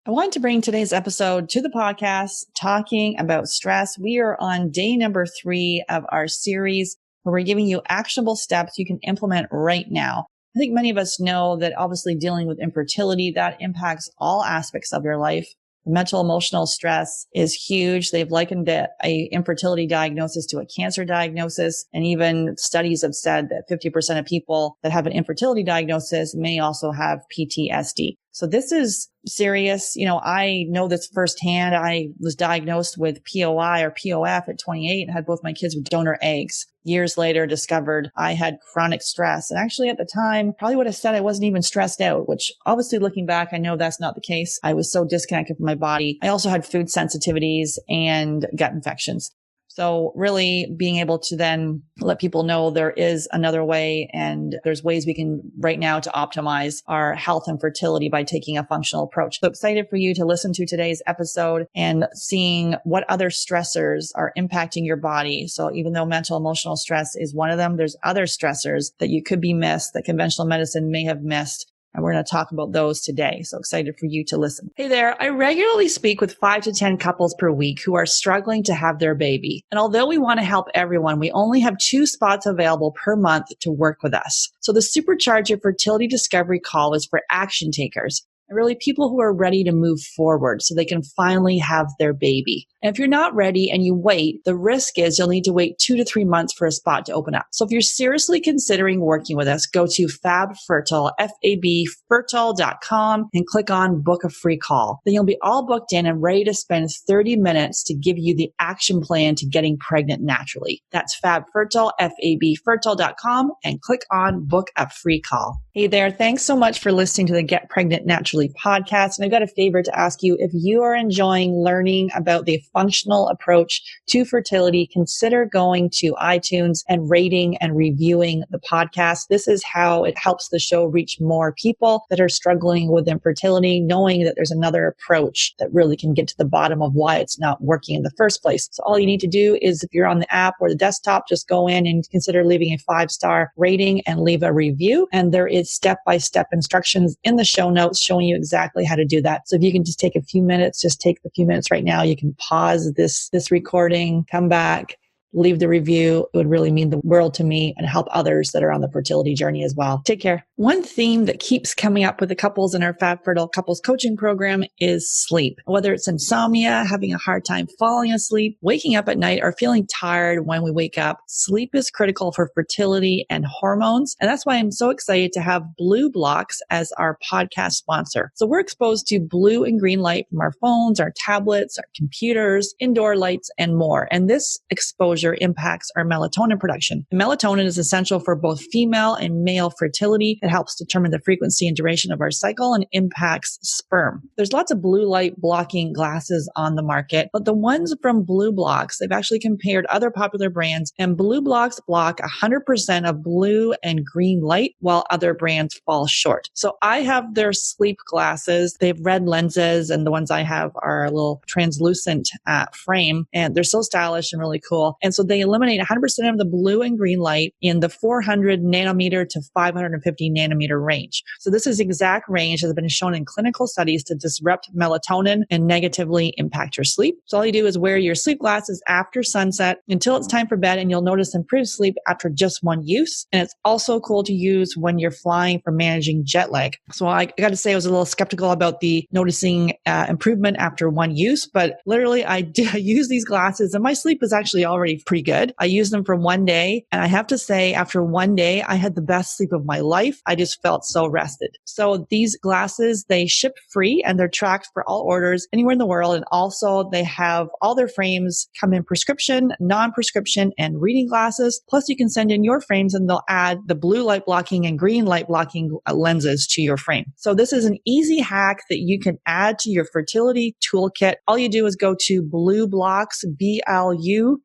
I want to bring today's episode to the podcast talking about stress. We are on day number 3 of our series where we're giving you actionable steps you can implement right now. I think many of us know that obviously dealing with infertility, that impacts all aspects of your life. The mental emotional stress is huge. They've likened a infertility diagnosis to a cancer diagnosis. And even studies have said that 50% of people that have an infertility diagnosis may also have PTSD. So this is serious. I know this firsthand. I was diagnosed with POI or POF at 28 and had both my kids with donor eggs. Years later, discovered I had chronic stress. And actually at the time, probably would have said I wasn't even stressed out, which obviously looking back, I know that's not the case. I was so disconnected from my body. I also had food sensitivities and gut infections. So really being able to then let people know there is another way and there's ways we can right now to optimize our health and fertility by taking a functional approach. So excited for you to listen to today's episode and seeing what other stressors are impacting your body. So even though mental emotional stress is one of them, there's other stressors that you could be missed that conventional medicine may have missed. And we're going to talk about those today. So excited for you to listen. Hey there. I regularly speak with 5 to 10 couples per week who are struggling to have their baby. And although we want to help everyone, we only have 2 spots available per month to work with us. So the Supercharge Your Fertility Discovery call is for action takers. And really people who are ready to move forward so they can finally have their baby. And if you're not ready and you wait, the risk is you'll need to wait 2 to 3 months for a spot to open up. So if you're seriously considering working with us, go to FabFertile, FabFertile.com and click on book a free call. Then you'll be all booked in and ready to spend 30 minutes to give you the action plan to getting pregnant naturally. That's FabFertile, FabFertile.com and click on book a free call. Hey there. Thanks so much for listening to the Get Pregnant Naturally podcast. And I've got a favor to ask you. If you are enjoying learning about the functional approach to fertility, consider going to iTunes and rating and reviewing the podcast. This is how it helps the show reach more people that are struggling with infertility, knowing that there's another approach that really can get to the bottom of why it's not working in the first place. So all you need to do is, if you're on the app or the desktop, just go in and consider leaving a 5-star rating and leave a review. And there is step-by-step instructions in the show notes showing you exactly how to do that. So if you can just take a few minutes, just take the few minutes right now. You can pause this recording, come back, leave the review. It would really mean the world to me and help others that are on the fertility journey as well. Take care. One theme that keeps coming up with the couples in our FabFertile Couples Coaching Program is sleep. Whether it's insomnia, having a hard time falling asleep, waking up at night, or feeling tired when we wake up, sleep is critical for fertility and hormones. And that's why I'm so excited to have Blue Blocks as our podcast sponsor. So we're exposed to blue and green light from our phones, our tablets, our computers, indoor lights, and more. And this exposure impacts our melatonin production. And melatonin is essential for both female and male fertility. It helps determine the frequency and duration of our cycle and impacts sperm. There's lots of blue light blocking glasses on the market, but the ones from Blue Blocks, they've actually compared other popular brands, and Blue Blocks block 100% of blue and green light while other brands fall short. So I have their sleep glasses. They have red lenses, and the ones I have are a little translucent frame, and they're so stylish and really cool. And so they eliminate 100% of the blue and green light in the 400 nanometer to 550 nanometer range. So this is exact range that has been shown in clinical studies to disrupt melatonin and negatively impact your sleep. So all you do is wear your sleep glasses after sunset until it's time for bed, and you'll notice improved sleep after just one use. And it's also cool to use when you're flying for managing jet lag. So I got to say I was a little skeptical about the noticing improvement after one use, but literally I use these glasses and my sleep is actually already pretty good. I used them for one day, and I have to say after one day, I had the best sleep of my life. I just felt so rested. So these glasses, they ship free and they're tracked for all orders anywhere in the world. And also they have all their frames come in prescription, non-prescription, and reading glasses. Plus you can send in your frames and they'll add the blue light blocking and green light blocking lenses to your frame. So this is an easy hack that you can add to your fertility toolkit. All you do is go to Blue Blocks, BLUBLOX.com.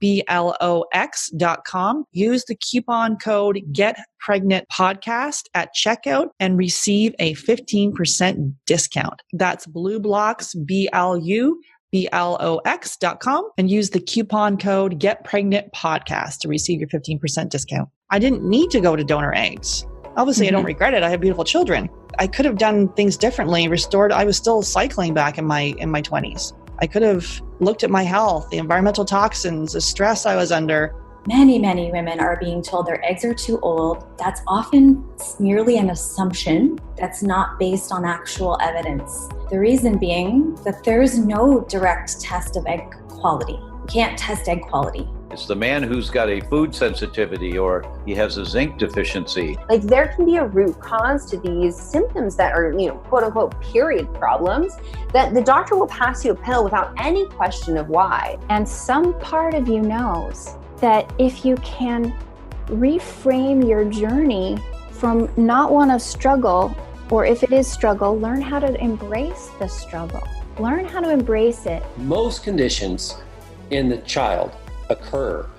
Use the coupon code GetPregnantPodcast at checkout and receive a 15% discount. That's Blue Blocks, BLUBLOX.com, and use the coupon code GetPregnantPodcast to receive your 15% discount. I didn't need to go to donor eggs. Obviously, I don't regret it. I have beautiful children. I could have done things differently, restored. I was still cycling back in my 20s. I could have looked at my health, the environmental toxins, the stress I was under. Many, many women are being told their eggs are too old. That's often merely an assumption that's not based on actual evidence. The reason being that there is no direct test of egg quality. You can't test egg quality. It's the man who's got a food sensitivity or he has a zinc deficiency. Like there can be a root cause to these symptoms that are, quote unquote, period problems, that the doctor will pass you a pill without any question of why. And some part of you knows that if you can reframe your journey from not want to struggle, or if it is struggle, learn how to embrace the struggle. Learn how to embrace it. Most conditions in the child occur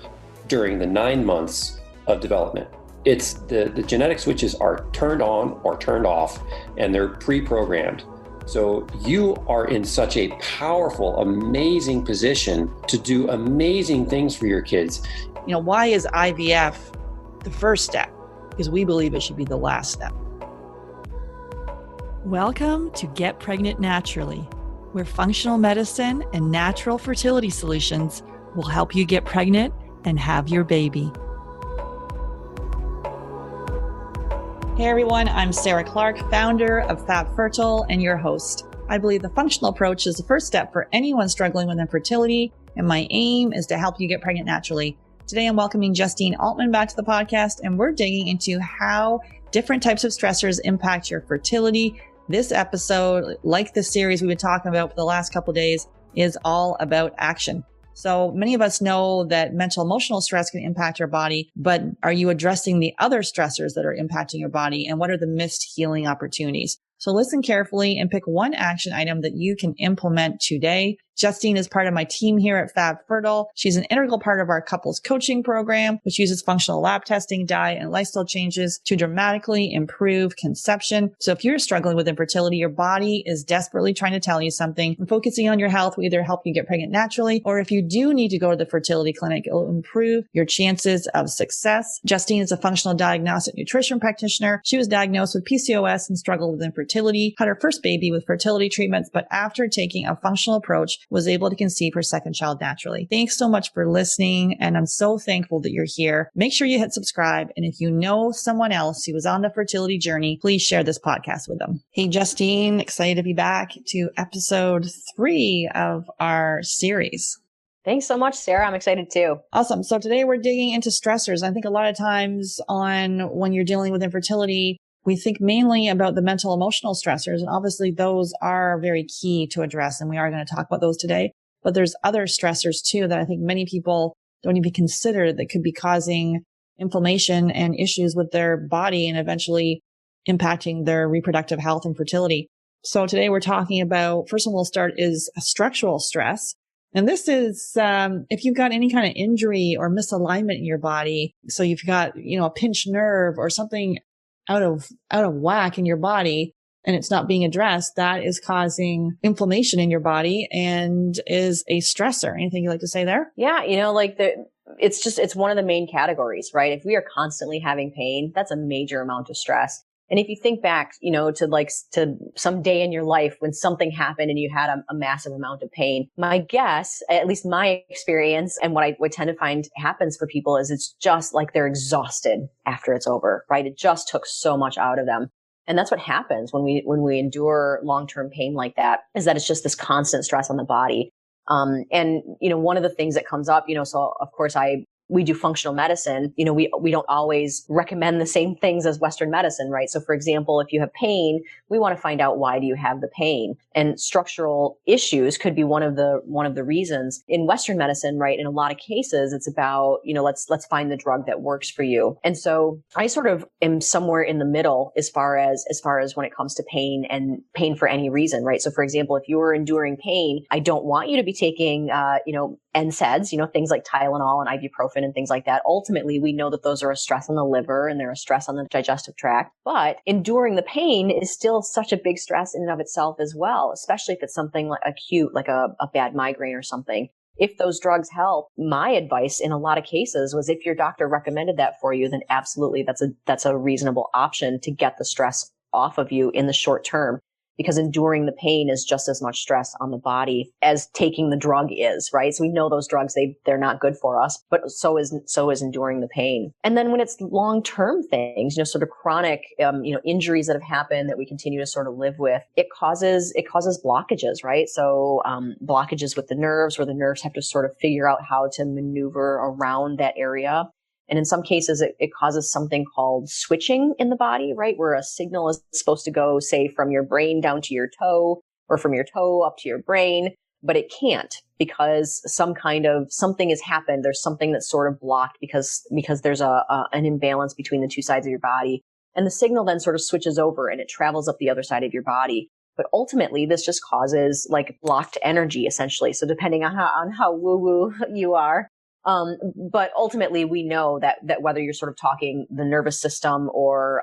during the 9 months of development. It's the genetic switches are turned on or turned off, and they're pre-programmed. So you are in such a powerful, amazing position to do amazing things for your kids. Why is IVF the first step? Because we believe it should be the last step. Welcome to Get Pregnant Naturally, where functional medicine and natural fertility solutions will help you get pregnant and have your baby. Hey everyone, I'm Sarah Clark, founder of FabFertile and your host. I believe the functional approach is the first step for anyone struggling with infertility, and my aim is to help you get pregnant naturally. Today I'm welcoming Justine Altman back to the podcast, and we're digging into how different types of stressors impact your fertility. This episode, like the series we've been talking about for the last couple of days, is all about action. So many of us know that mental emotional stress can impact your body, but are you addressing the other stressors that are impacting your body, and what are the missed healing opportunities? So listen carefully and pick one action item that you can implement today. Justine is part of my team here at FabFertile. She's an integral part of our couples coaching program, which uses functional lab testing, diet, and lifestyle changes to dramatically improve conception. So if you're struggling with infertility, your body is desperately trying to tell you something, and focusing on your health will either help you get pregnant naturally, or if you do need to go to the fertility clinic, it will improve your chances of success. Justine is a functional diagnostic nutrition practitioner. She was diagnosed with PCOS and struggled with infertility, had her first baby with fertility treatments, but after taking a functional approach, was able to conceive her second child naturally. Thanks so much for listening, and I'm so thankful that you're here. Make sure you hit subscribe, and if you know someone else who is on the fertility journey, please share this podcast with them. Hey, Justine, excited to be back to episode 3 of our series. Thanks so much, Sarah. I'm excited too. Awesome. So today we're digging into stressors. I think a lot of times when you're dealing with infertility, we think mainly about the mental emotional stressors, and obviously those are very key to address, and we are going to talk about those today. But there's other stressors too that I think many people don't even consider that could be causing inflammation and issues with their body and eventually impacting their reproductive health and fertility. So today we're talking about, first of all, we'll start is structural stress. And this is if you've got any kind of injury or misalignment in your body. So you've got, a pinched nerve or something out of whack in your body, and it's not being addressed, that is causing inflammation in your body and is a stressor. Anything you'd like to say there? Yeah, it's one of the main categories, right? If we are constantly having pain, that's a major amount of stress. And if you think back, to some day in your life when something happened and you had a massive amount of pain, my guess, at least my experience and what I would tend to find happens for people is it's just like they're exhausted after it's over, right? It just took so much out of them. And that's what happens when we endure long-term pain like that, is that it's just this constant stress on the body. One of the things that comes up, so of course we do functional medicine. We don't always recommend the same things as Western medicine, right? So for example, if you have pain, we want to find out, why do you have the pain? And structural issues could be one of the reasons. In Western medicine, right, in a lot of cases, it's about, let's find the drug that works for you. And so I sort of am somewhere in the middle as far as when it comes to pain and pain for any reason, right? So for example, if you're enduring pain, I don't want you to be taking, NSAIDs, things like Tylenol and ibuprofen and things like that. Ultimately, we know that those are a stress on the liver and they're a stress on the digestive tract. But enduring the pain is still such a big stress in and of itself as well, especially if it's something like acute, like a bad migraine or something. if those drugs help, my advice in a lot of cases was if your doctor recommended that for you, then absolutely that's a reasonable option to get the stress off of you in the short term, because enduring the pain is just as much stress on the body as taking the drug is, right? So we know those drugs, they're not good for us, but so is enduring the pain. And then when it's long-term things, sort of chronic, injuries that have happened that we continue to sort of live with, it causes blockages, right? So, blockages with the nerves, where the nerves have to sort of figure out how to maneuver around that area. And in some cases, it causes something called switching in the body, right? Where a signal is supposed to go, say, from your brain down to your toe, or from your toe up to your brain, but it can't, because something has happened. There's something that's sort of blocked because there's an imbalance between the two sides of your body. And the signal then sort of switches over and it travels up the other side of your body. But ultimately, this just causes like blocked energy, essentially. So depending on how woo-woo you are, but ultimately, we know that whether you're sort of talking the nervous system or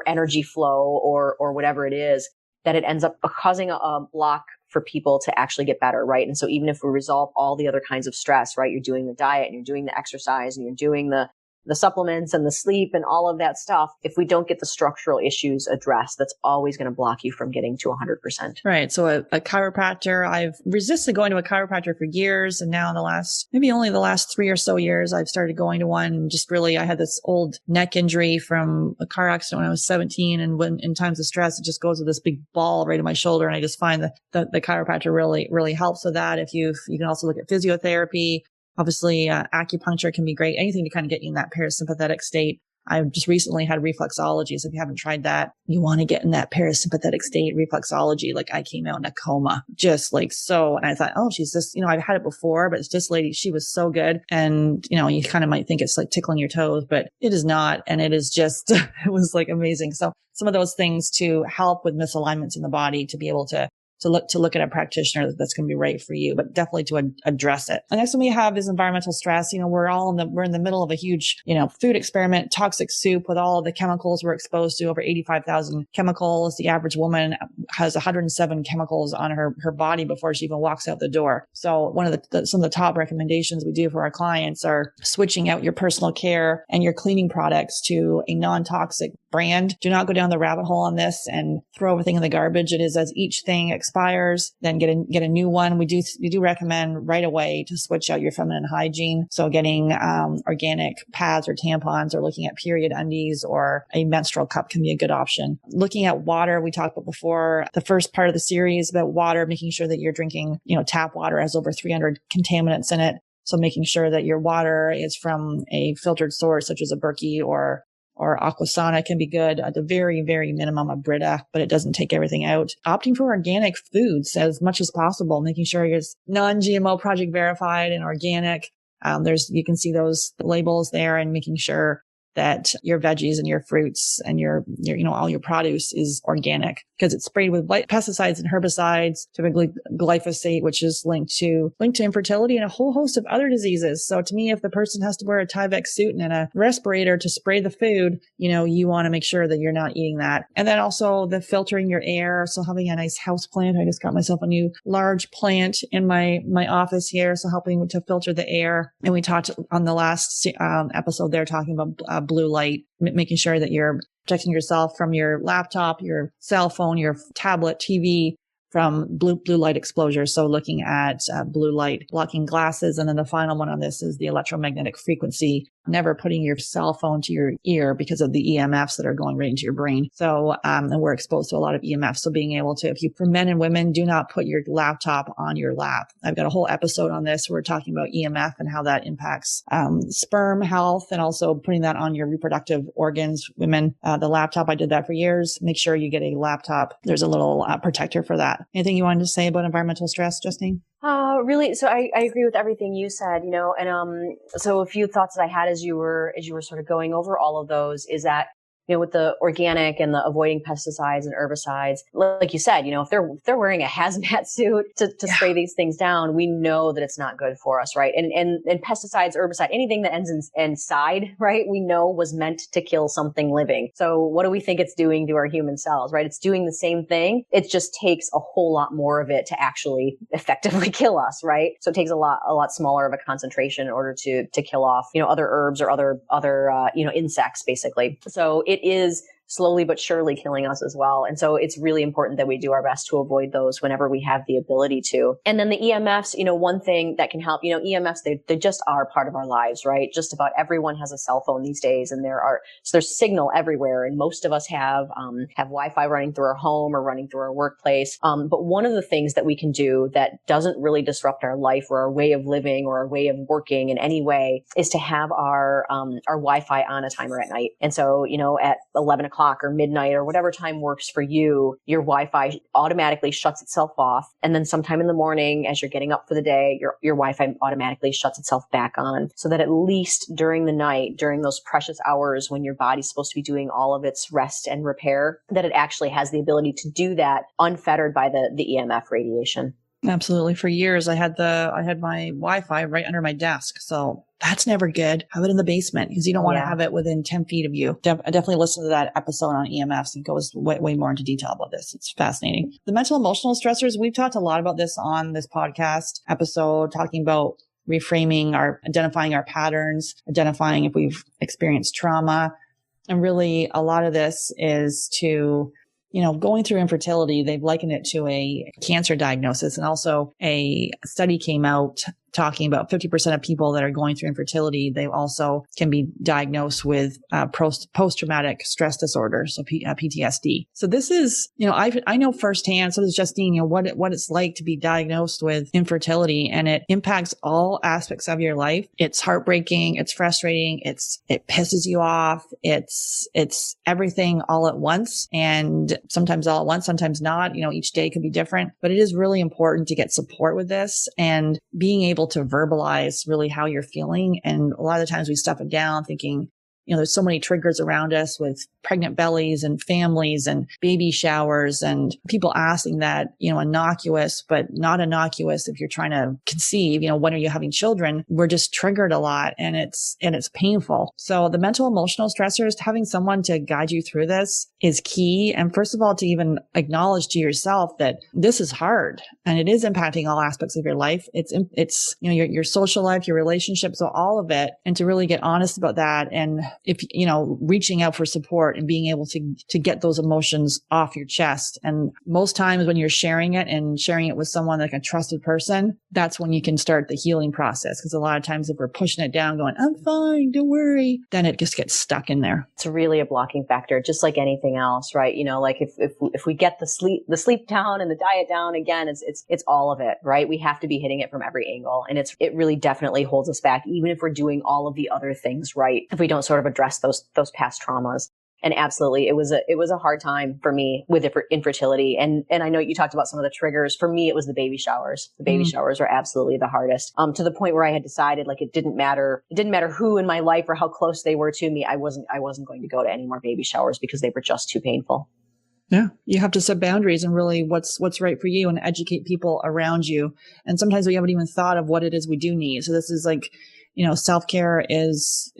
energy flow or whatever it is, that it ends up causing a block for people to actually get better, right? And so even if we resolve all the other kinds of stress, right, you're doing the diet and you're doing the exercise and you're doing the supplements and the sleep and all of that stuff, if we don't get the structural issues addressed, that's always going to block you from getting to 100%. Right. So a chiropractor, I've resisted going to a chiropractor for years. And now in the last 3 or so years, I've started going to one. Just really, I had this old neck injury from a car accident when I was 17. And when in times of stress, it just goes with this big ball right in my shoulder. And I just find that the chiropractor really, really helps with that. You can also look at physiotherapy. Obviously, acupuncture can be great. Anything to kind of get you in that parasympathetic state. I just recently had reflexology. So if you haven't tried that, you want to get in that parasympathetic state, reflexology. Like I came out in a coma, just like so. And I thought, oh, she's just, I've had it before, but it's this lady, she was so good. And, you kind of might think it's like tickling your toes, but it is not. And it is just, it was like amazing. So some of those things to help with misalignments in the body, to be able to look at a practitioner that's going to be right for you, but definitely to address it. The next one we have is environmental stress. We're in the middle of a huge, food experiment, toxic soup with all of the chemicals we're exposed to, over 85,000 chemicals. The average woman has 107 chemicals on her body before she even walks out the door. So one of some of the top recommendations we do for our clients are switching out your personal care and your cleaning products to a non-toxic brand. Do not go down the rabbit hole on this and throw everything in the garbage. It is as each thing expires, then get a new one. We do recommend right away to switch out your feminine hygiene. So getting organic pads or tampons, or looking at period undies, or a menstrual cup can be a good option. Looking at water, we talked about before, the first part of the series about water, making sure that you're drinking, tap water has over 300 contaminants in it. So making sure that your water is from a filtered source, such as a Berkey or Aquasana can be good at the very, very minimum of Brita, but it doesn't take everything out. Opting for organic foods as much as possible, making sure it's non-GMO, project verified and organic. You can see those labels there, and making sure that your veggies and your fruits and your all your produce is organic, because it's sprayed with pesticides and herbicides, typically glyphosate, which is linked to infertility and a whole host of other diseases. So to me, if the person has to wear a Tyvek suit and a respirator to spray the food, you want to make sure that you're not eating that. And then also the filtering your air. So having a nice house plant. I just got myself a new large plant in my office here. So helping to filter the air. And we talked on the last episode there talking about blue light, making sure that you're protecting yourself from your laptop, your cell phone, your tablet, TV, from blue light exposure. So looking at blue light blocking glasses. And then the final one on this is the electromagnetic frequency, never putting your cell phone to your ear because of the EMFs that are going right into your brain. So, and we're exposed to a lot of EMFs. So being able to, for men and women, do not put your laptop on your lap. I've got a whole episode on this where we're talking about EMF and how that impacts sperm health, and also putting that on your reproductive organs. Women, the laptop, I did that for years. Make sure you get a laptop. There's a little protector for that. Anything you wanted to say about environmental stress, Justine? Really. So I agree with everything you said, and so a few thoughts that I had as you were sort of going over all of those is that with the organic and the avoiding pesticides and herbicides, like you said, if they're wearing a hazmat suit to spray these things down, we know that it's not good for us, right? And pesticides, herbicide, anything that ends in side, right? We know was meant to kill something living. So what do we think it's doing to our human cells, right? It's doing the same thing. It just takes a whole lot more of it to actually effectively kill us, right? So it takes a lot smaller of a concentration in order to kill off, other herbs or other insects, basically. So it is slowly but surely killing us as well. And so it's really important that we do our best to avoid those whenever we have the ability to. And then the EMFs, one thing that can help, EMFs, they just are part of our lives, right? Just about everyone has a cell phone these days, and there's signal everywhere. And most of us have Wi-Fi running through our home or running through our workplace. But one of the things that we can do that doesn't really disrupt our life or our way of living or our way of working in any way is to have our Wi-Fi on a timer at night. And so, at 11 o'clock or midnight or whatever time works for you, your Wi-Fi automatically shuts itself off. And then sometime in the morning, as you're getting up for the day, your Wi-Fi automatically shuts itself back on, so that at least during the night, during those precious hours when your body's supposed to be doing all of its rest and repair, that it actually has the ability to do that unfettered by the EMF radiation. Absolutely. For years, I had my Wi-Fi right under my desk. So that's never good. Have it in the basement because you don't want to have it within 10 feet of you. I definitely listened to that episode on EMFs and goes way more into detail about this. It's fascinating. The mental emotional stressors, we've talked a lot about this on this podcast episode, talking about reframing identifying our patterns, identifying if we've experienced trauma. And really a lot of this is to going through infertility, they've likened it to a cancer diagnosis. And also a study came out talking about 50% of people that are going through infertility, they also can be diagnosed with post-traumatic stress disorder, so PTSD. So this is, I know firsthand, so does Justine, what it's like to be diagnosed with infertility, and it impacts all aspects of your life. It's heartbreaking, it's frustrating, it pisses you off, it's everything all at once, and sometimes all at once, sometimes not. Each day can be different, but it is really important to get support with this and being able to verbalize really how you're feeling. And a lot of the times we stuff it down thinking, there's so many triggers around us with pregnant bellies and families and baby showers and people asking that, innocuous, but not innocuous if you're trying to conceive, when are you having children? We're just triggered a lot and it's painful. So the mental emotional stressors, having someone to guide you through this is key. And first of all, to even acknowledge to yourself that this is hard and it is impacting all aspects of your life. It's your social life, your relationships, so all of it. And to really get honest about that. And if, reaching out for support and being able to get those emotions off your chest. And most times when you're sharing it with someone like a trusted person, that's when you can start the healing process. Because a lot of times if we're pushing it down going, I'm fine, don't worry, then it just gets stuck in there. It's really a blocking factor, just like anything else, right? Like if we get the sleep down and the diet down, again, it's all of it, right? We have to be hitting it from every angle. And it really definitely holds us back, even if we're doing all of the other things right, if we don't sort of address those past traumas. And absolutely, it was a hard time for me with infertility. And I know you talked about some of the triggers. For me, it was the baby showers. The baby showers were absolutely the hardest. To the point where I had decided it didn't matter who in my life or how close they were to me. I wasn't going to go to any more baby showers because they were just too painful. Yeah. You have to set boundaries and really what's right for you and educate people around you. And sometimes we haven't even thought of what it is we do need. So this is like, self-care is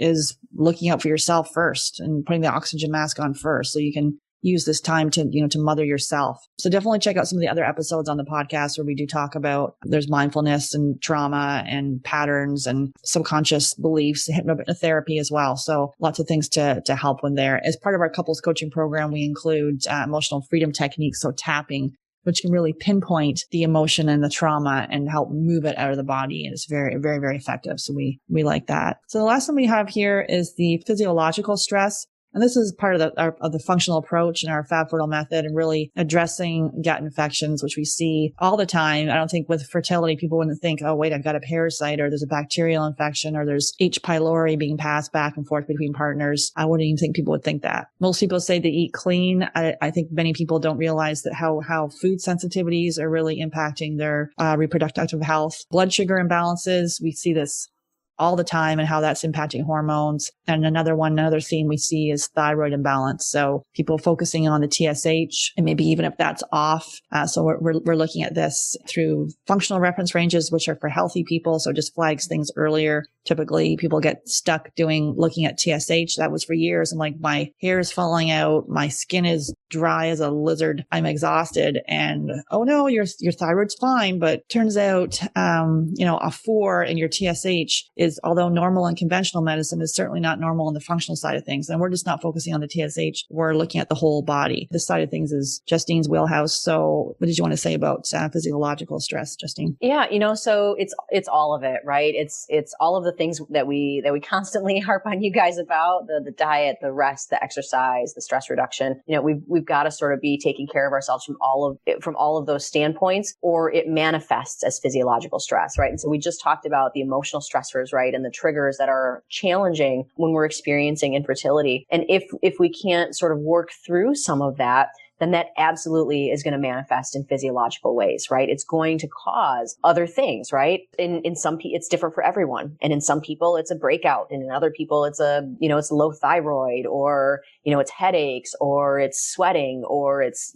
looking out for yourself first and putting the oxygen mask on first so you can use this time to mother yourself. So definitely check out some of the other episodes on the podcast where we do talk about there's mindfulness and trauma and patterns and subconscious beliefs, hypnotherapy as well. So lots of things to help when there. As part of our couples coaching program, we include emotional freedom techniques. So tapping, which can really pinpoint the emotion and the trauma and help move it out of the body. And it's very, very, very effective. So we like that. So the last one we have here is the physiological stress. And this is part of the functional approach in our FabFertile method and really addressing gut infections, which we see all the time. I don't think with fertility, people wouldn't think, oh, wait, I've got a parasite or there's a bacterial infection or there's H. pylori being passed back and forth between partners. I wouldn't even think people would think that. Most people say they eat clean. I think many people don't realize that how food sensitivities are really impacting their reproductive health. Blood sugar imbalances, we see this all the time and how that's impacting hormones. And another theme we see is thyroid imbalance. So people focusing on the TSH and maybe even if that's off. So we're looking at this through functional reference ranges, which are for healthy people. So just flags things earlier. Typically people get stuck looking at TSH. That was for years. I'm like, my hair is falling out. My skin is dry as a lizard. I'm exhausted. And oh no, your thyroid's fine. But turns out, a 4 in your TSH is, although normal in conventional medicine, is certainly not normal in the functional side of things. And we're just not focusing on the TSH. We're looking at the whole body. This side of things is Justine's wheelhouse. So what did you want to say about physiological stress, Justine? Yeah, so it's all of it, right? It's all of the things that we constantly harp on you guys about, the diet, the rest, the exercise, the stress reduction. We've got to sort of be taking care of ourselves from all of those standpoints, or it manifests as physiological stress, right? And so we just talked about the emotional stressors, right? And the triggers that are challenging when we're experiencing infertility. And if we can't sort of work through some of that, then that absolutely is going to manifest in physiological ways, right? It's going to cause other things, right? In some people, it's different for everyone. And in some people, it's a breakout. And in other people, it's it's low thyroid, or, it's headaches, or it's sweating, or it's,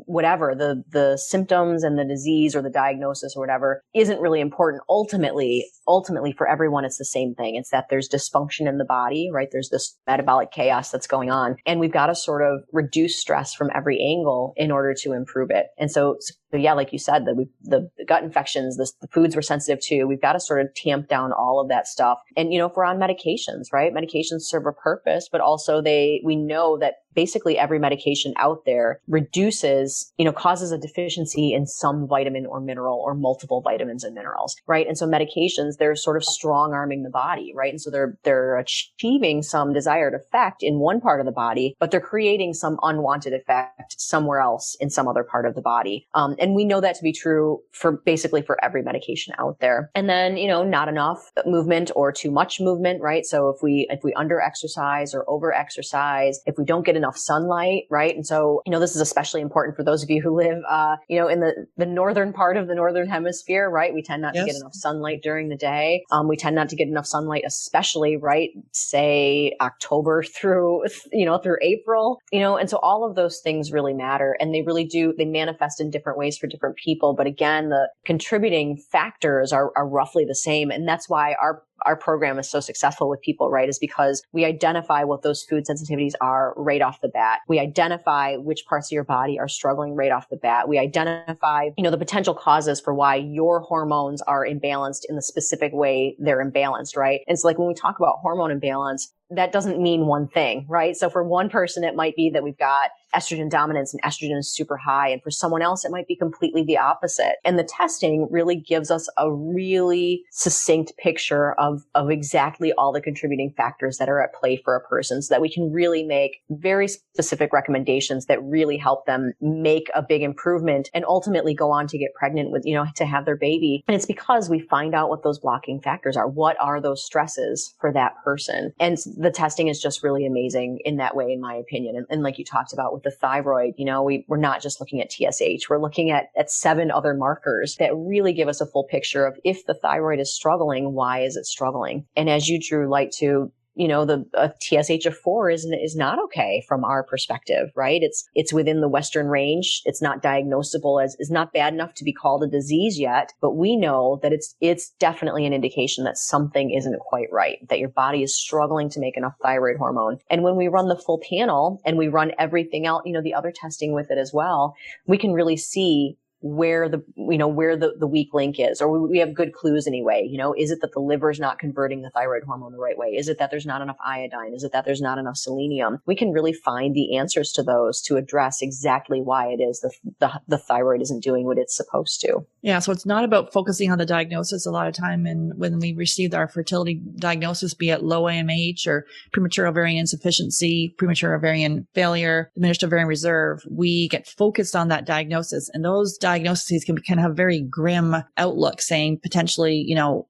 whatever the symptoms and the disease or the diagnosis or whatever isn't really important. Ultimately for everyone, it's the same thing. It's that there's dysfunction in the body, right? There's this metabolic chaos that's going on, and we've got to sort of reduce stress from every angle in order to improve it. And so yeah, like you said, the gut infections, the foods we're sensitive to, we've got to sort of tamp down all of that stuff. And, if we're on medications, right? Medications serve a purpose, but also we know that basically every medication out there reduces, causes a deficiency in some vitamin or mineral or multiple vitamins and minerals, right? And so medications, they're sort of strong arming the body, right? And so they're achieving some desired effect in one part of the body, but they're creating some unwanted effect somewhere else in some other part of the body. And we know that to be true for every medication out there. And then, not enough movement or too much movement, right? So if we under exercise or over exercise, if we don't get enough sunlight, right? And so, this is especially important for those of you who live, in the northern part of the northern hemisphere, right? We tend not to get enough sunlight during the day. We tend not to get enough sunlight, especially, right? Say October through April, and so all of those things really matter, and they manifest in different ways for different people. But again, the contributing factors are roughly the same. And that's why our program is so successful with people, right? Is because we identify what those food sensitivities are right off the bat. We identify which parts of your body are struggling right off the bat. We identify, the potential causes for why your hormones are imbalanced in the specific way they're imbalanced, right? And so like when we talk about hormone imbalance, that doesn't mean one thing, right? So for one person, it might be that we've got estrogen dominance and estrogen is super high. And for someone else, it might be completely the opposite. And the testing really gives us a really succinct picture of exactly all the contributing factors that are at play for a person, so that we can really make very specific recommendations that really help them make a big improvement and ultimately go on to get pregnant with, to have their baby. And it's because we find out what those blocking factors are. What are those stresses for that person? And the testing is just really amazing in that way, in my opinion. And like you talked about with the thyroid, we're not just looking at TSH. We're looking at 7 other markers that really give us a full picture of, if the thyroid is struggling, why is it struggling? And as you drew light to, the TSH of 4 is not okay from our perspective, right? It's within the Western range. It's not diagnosable is not bad enough to be called a disease yet, but we know that it's definitely an indication that something isn't quite right, that your body is struggling to make enough thyroid hormone. And when we run the full panel and we run everything out, the other testing with it as well, we can really see where the weak link is, or we have good clues anyway. Is it that the liver is not converting the thyroid hormone the right way? Is it that there's not enough iodine? Is it that there's not enough selenium? We can really find the answers to those to address exactly why it is the thyroid isn't doing what it's supposed to. Yeah. So it's not about focusing on the diagnosis a lot of time. And when we received our fertility diagnosis, be it low AMH or premature ovarian insufficiency, premature ovarian failure, diminished ovarian reserve, we get focused on that diagnosis, and those diagnoses can have a very grim outlook, saying potentially,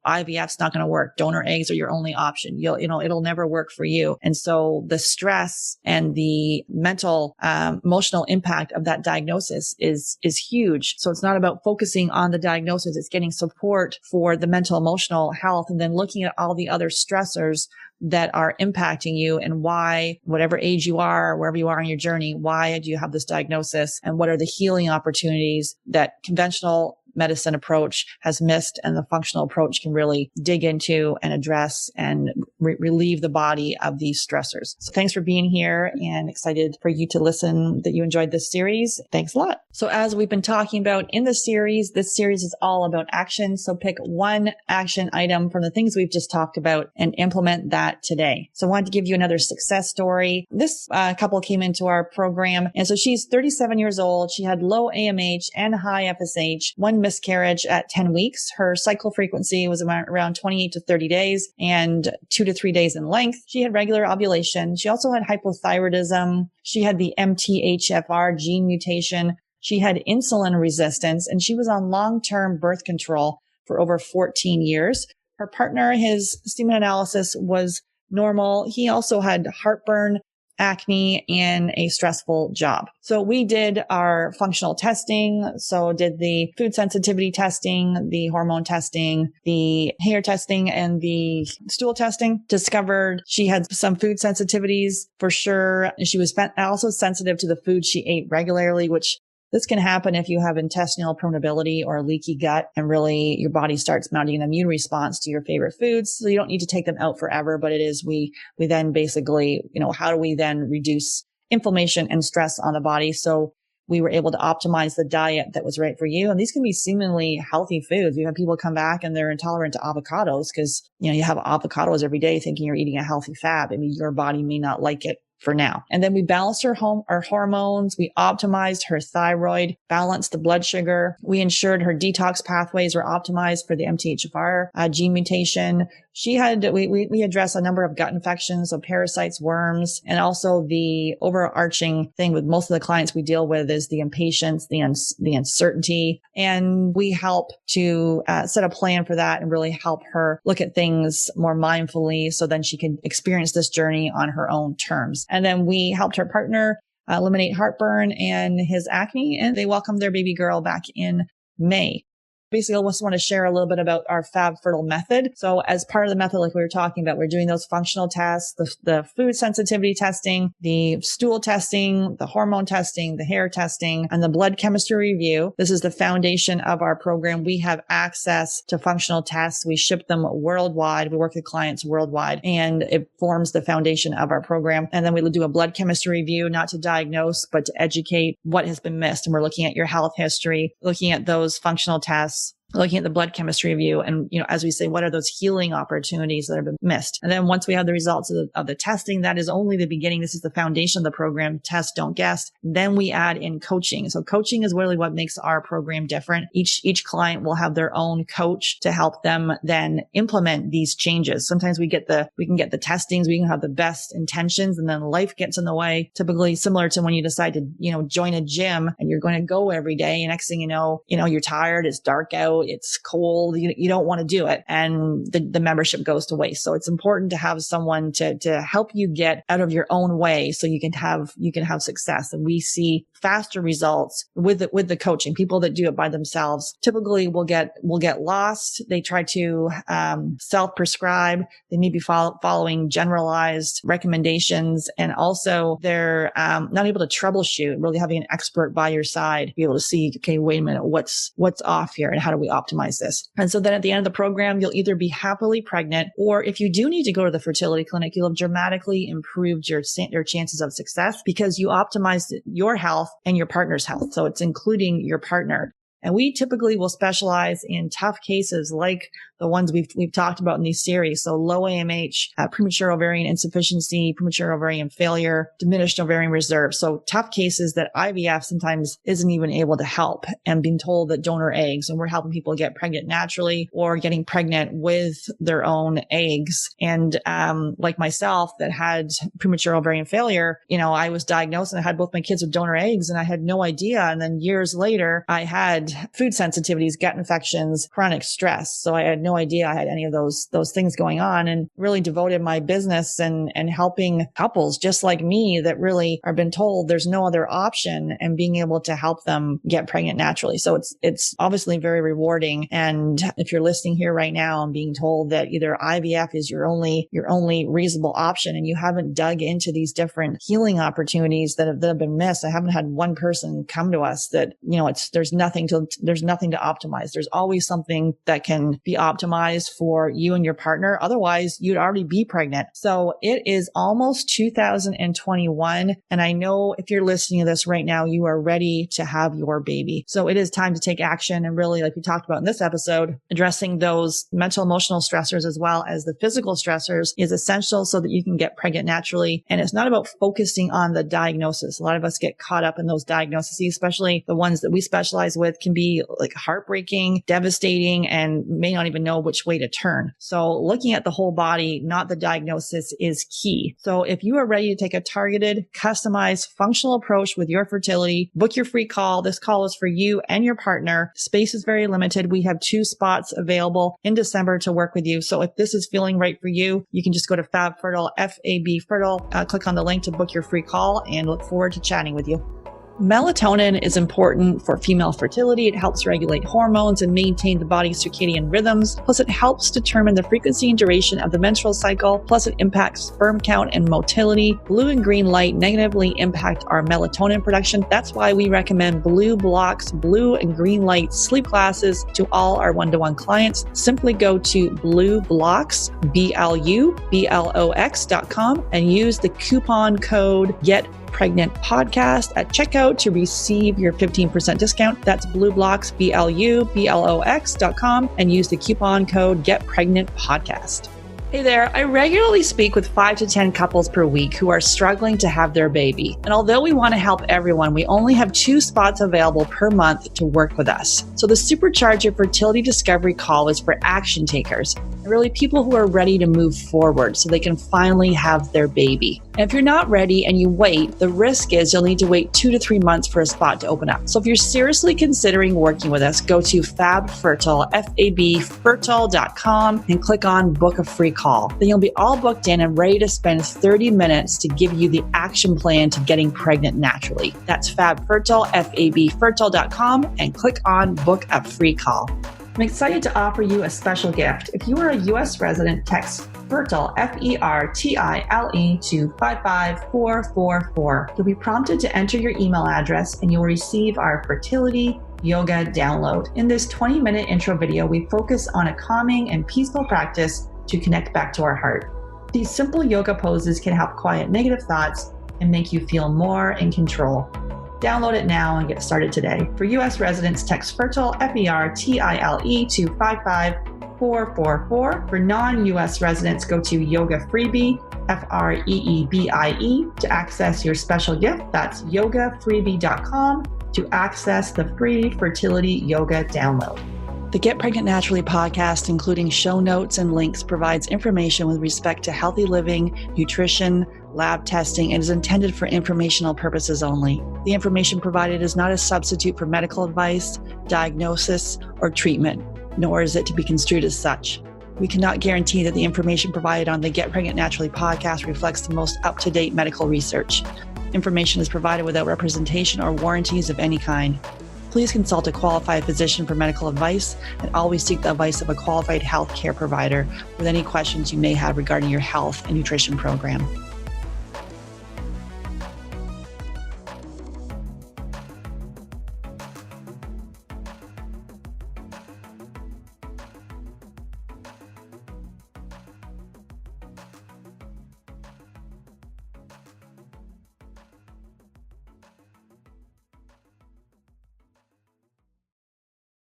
IVF's not going to work. Donor eggs are your only option. It'll never work for you. And so the stress and the mental, emotional impact of that diagnosis is huge. So it's not about focusing on the diagnosis. It's getting support for the mental, emotional health, and then looking at all the other stressors that are impacting you and why, whatever age you are, wherever you are in your journey, why do you have this diagnosis, and what are the healing opportunities that conventional medicine approach has missed and the functional approach can really dig into and address and relieve the body of these stressors. So thanks for being here, and excited for you to listen, that you enjoyed this series. Thanks a lot. So as we've been talking about in this series is all about action. So pick one action item from the things we've just talked about and implement that today. So I wanted to give you another success story. This couple came into our program, and so she's 37 years old. She had low AMH and high FSH, one miscarriage at 10 weeks. Her cycle frequency was around 28 to 30 days and 2 to 3 days in length. She had regular ovulation. She also had hypothyroidism. She had the MTHFR gene mutation. She had insulin resistance, and she was on long-term birth control for over 14 years. Her partner, his semen analysis was normal. He also had heartburn, acne, and a stressful job. So we did our functional testing. So did the food sensitivity testing, the hormone testing, the hair testing, and the stool testing. Discovered she had some food sensitivities for sure. She was also sensitive to the food she ate regularly, which this can happen if you have intestinal permeability or a leaky gut, and really your body starts mounting an immune response to your favorite foods. So you don't need to take them out forever, but it is, we then basically, how do we then reduce inflammation and stress on the body? So we were able to optimize the diet that was right for you. And these can be seemingly healthy foods. We have people come back and they're intolerant to avocados because, you have avocados every day thinking you're eating a healthy fat. I mean, your body may not like it for now. And then we balanced our hormones. We optimized her thyroid, balanced the blood sugar. We ensured her detox pathways were optimized for the MTHFR gene mutation. We addressed a number of gut infections, so parasites, worms, and also the overarching thing with most of the clients we deal with is the impatience, the uncertainty. And we help to set a plan for that and really help her look at things more mindfully so then she can experience this journey on her own terms. And then we helped her partner eliminate heartburn and his acne, and they welcomed their baby girl back in May. Basically, I just want to share a little bit about our FabFertile method. So as part of the method, like we were talking about, we're doing those functional tests, the food sensitivity testing, the stool testing, the hormone testing, the hair testing, and the blood chemistry review. This is the foundation of our program. We have access to functional tests. We ship them worldwide. We work with clients worldwide, and it forms the foundation of our program. And then we do a blood chemistry review, not to diagnose, but to educate what has been missed. And we're looking at your health history, looking at those functional tests, looking at the blood chemistry review. And, as we say, what are those healing opportunities that have been missed? And then once we have the results of the testing, that is only the beginning. This is the foundation of the program. Test, don't guess. Then we add in coaching. So coaching is really what makes our program different. Each client will have their own coach to help them then implement these changes. Sometimes we can get the testings, we can have the best intentions, and then life gets in the way. Typically similar to when you decide to, join a gym and you're going to go every day. And next thing you know, you're tired, it's dark out, it's cold, you don't want to do it, and the membership goes to waste. So it's important to have someone to help you get out of your own way so you can have success. And we see faster results with the coaching. People that do it by themselves typically will get lost. They try to self-prescribe. They may be following generalized recommendations, and also they're not able to troubleshoot. Really having an expert by your side, be able to see, okay, wait a minute, what's off here, and how do we optimize this? And so then at the end of the program, you'll either be happily pregnant, or if you do need to go to the fertility clinic, you'll have dramatically improved your chances of success because you optimized your health and your partner's health. So it's including your partner. And we typically will specialize in tough cases like the ones we've talked about in these series. So low AMH, premature ovarian insufficiency, premature ovarian failure, diminished ovarian reserve. So tough cases that IVF sometimes isn't even able to help, and being told that donor eggs, and we're helping people get pregnant naturally or getting pregnant with their own eggs. And like myself that had premature ovarian failure, I was diagnosed and I had both my kids with donor eggs and I had no idea. And then years later, I had had food sensitivities, gut infections, chronic stress. So I had no idea I had any of those things going on, and really devoted my business and helping couples just like me that really are been told there's no other option, and being able to help them get pregnant naturally. So it's obviously very rewarding. And if you're listening here right now and being told that either IVF is your only reasonable option, and you haven't dug into these different healing opportunities that have been missed. I haven't had one person come to us that, there's nothing to optimize. There's always something that can be optimized for you and your partner. Otherwise, you'd already be pregnant. So it is almost 2021. And I know if you're listening to this right now, you are ready to have your baby. So it is time to take action. And really, like we talked about in this episode, addressing those mental, emotional stressors as well as the physical stressors is essential so that you can get pregnant naturally. And it's not about focusing on the diagnosis. A lot of us get caught up in those diagnoses, especially the ones that we specialize with, can be like heartbreaking, devastating, and may not even know which way to turn. So looking at the whole body, not the diagnosis, is key. So if you are ready to take a targeted, customized, functional approach with your fertility, book your free call. This call is for you and your partner. Space is very limited. We have 2 spots available in December to work with you. So if this is feeling right for you, you can just go to FabFertile, FabFertile, click on the link to book your free call, and look forward to chatting with you. Melatonin is important for female fertility. It helps regulate hormones and maintain the body's circadian rhythms. Plus, it helps determine the frequency and duration of the menstrual cycle. Plus, it impacts sperm count and motility. Blue and green light negatively impact our melatonin production. That's why we recommend Blue Blocks, blue and green light sleep glasses to all our one-to-one clients. Simply go to Blue Blocks, BLUBLOX.com, and use the coupon code GETPREGNANT podcast at checkout to receive your 15% discount. That's BlueBlocks, BLUBLOX.com, and use the coupon code GetPregnantPodcast. Hey there, I regularly speak with 5 to 10 couples per week who are struggling to have their baby. And although we want to help everyone, we only have 2 spots available per month to work with us. So the Supercharge Your Fertility Discovery call is for action takers, and really people who are ready to move forward so they can finally have their baby. And if you're not ready and you wait, the risk is you'll need to wait 2 to 3 months for a spot to open up. So if you're seriously considering working with us, go to FabFertile, FabFertile.com, and click on Book a Free Call. Then you'll be all booked in and ready to spend 30 minutes to give you the action plan to getting pregnant naturally. That's FabFertile, FabFertile.com, and click on Book a Free Call. I'm excited to offer you a special gift. If you are a U.S. resident, text FERTILE, FERTILE, to 55444. You'll be prompted to enter your email address, and you'll receive our fertility yoga download. In this 20-minute intro video, we focus on a calming and peaceful practice to connect back to our heart. These simple yoga poses can help quiet negative thoughts and make you feel more in control. Download it now and get started today. For U.S. residents, text FERTILE, FERTILE, to 55444. For non-U.S. residents, go to Yoga Freebie, FREEBIE, to access your special gift. That's yogafreebie.com to access the free fertility yoga download. The Get Pregnant Naturally podcast, including show notes and links, provides information with respect to healthy living, nutrition, lab testing, and is intended for informational purposes only. The information provided is not a substitute for medical advice, diagnosis, or treatment, nor is it to be construed as such. We cannot guarantee that the information provided on the Get Pregnant Naturally podcast reflects the most up-to-date medical research. Information is provided without representation or warranties of any kind. Please consult a qualified physician for medical advice, and always seek the advice of a qualified healthcare provider with any questions you may have regarding your health and nutrition program.